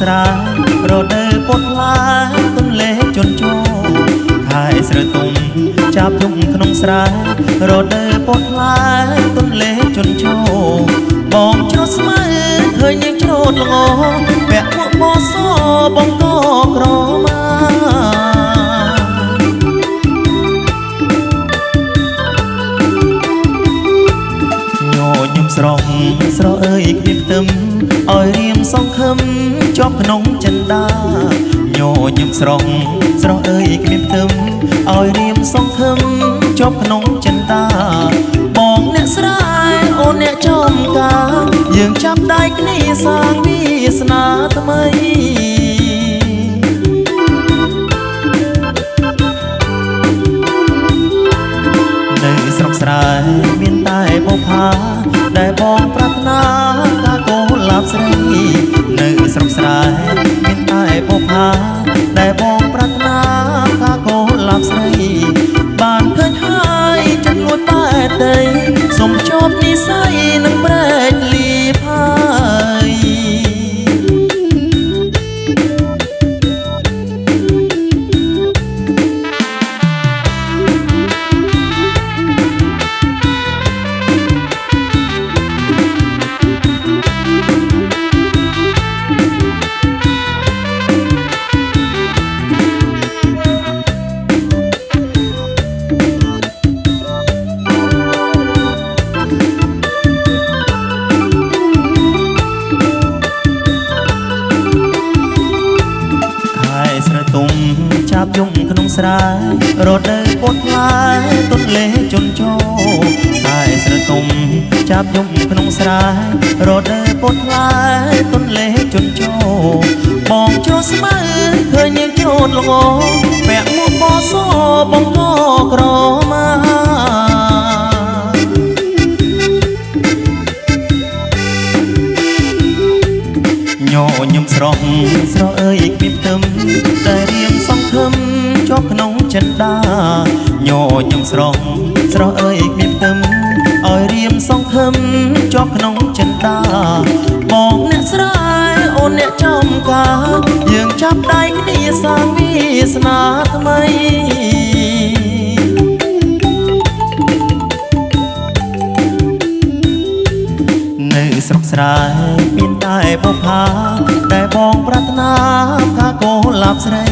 ស្រែរដូវពត់ផ្លែទន្លេជន់ជោខែស្រទុំចាប់យំក្នុងស្រែរដូវពត់ផ្លែទន្លេជន់ជោបងច្រត់ស្មៅឃើញនាងច្រូតល្ងពាក់មួកបសបងក៏ក្រមាស្រស់ស្រស់អើយគ្មានខ្ទឹមឲ្យរៀមសង្ឃឹមជាប់ក្នុងចិន្តាញញឹមស្រស់ស្រស់អើយគ្មានខ្ទឹមឲ្យរៀមសង្ឃឹមជាប់ក្នុងចិន្តាបងអ្នកស្រែអូនអ្នកចំការយើងចាប់ដៃគ្នាសាងវាសនាថ្មីនៅស្រុកស្រែមានតែបុប្ផាដែលបងប្រាថ្នាការកូនឡាបស្រីនៅស្រុកស្រែមានតែបុប្ផាដែលបងប្រាថ្នាការកូនឡាបស្រីបានឃើញហើយចិត្តលួចបែកដីសុំជាប់និស័យនឹងប្រែកលីផាយចាប់យំក្នុងស្រែរដូវពត់ផ្លែទន្លេជន់ជោតែស្រទុំចាប់យំក្នុងស្រែរដូវពត់ផ្លែទន្លេជន់ជោបងច្រត់ស្មៅឃើញនាងច្រូតល្ងពាក់មួកបសបងក៏ក្រមាញញឹមស្រស់ស្រស់អើយគ្មានខ្ទឹមតែរៀមសង្ឃឹមជាប់ក្នុងចិន្តាញញឹមស្រស់ស្រស់អើយគ្មានខ្ទឹមឲ្យរៀមសង្ឃឹមជាប់ក្នុងចិន្តាបងអ្នកស្រែអូនអ្នកចំការយើងចាប់ដៃគ្នាសាងវាសនាថ្មីនៅស្រុកស្រែមានតែបុប្ផាដែលបងប្រាថ្នាការកូនឡាបស្រី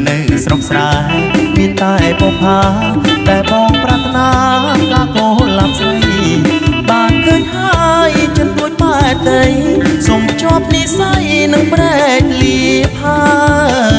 នៅស្រុកស្រែមានតែបុប្ផាដែលបងប្រាថ្នាការកូនឡាបស្រីបានឃើញហើយចិត្តលួចបែកដីសុំជាប់និស័យនឹងប្រែកលីផា